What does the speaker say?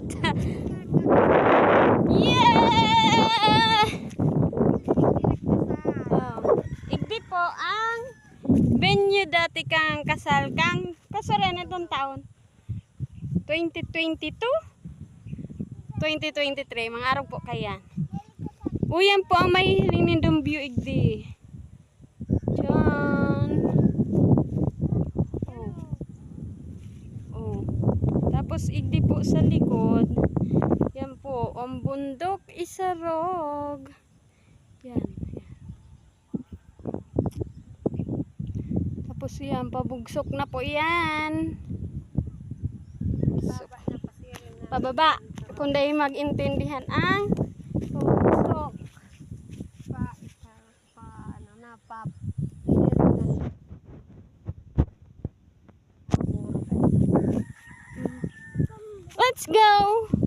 dagat. Yeah! Oh. Igdi po ang venue dati kang kasal kang kasal na itong taon. 2022? 2023. Mga araw po kaya. Uyan po ang may hinindong view igdi. Diyan. Oh. Tapos igdi po sa likod. Yan po. Ang bundok Isarog. Yan. Tapos yan. Pabugsok na po yan. Pababa. Kung dahil mag-intindihan ang pabugsok. Let's go!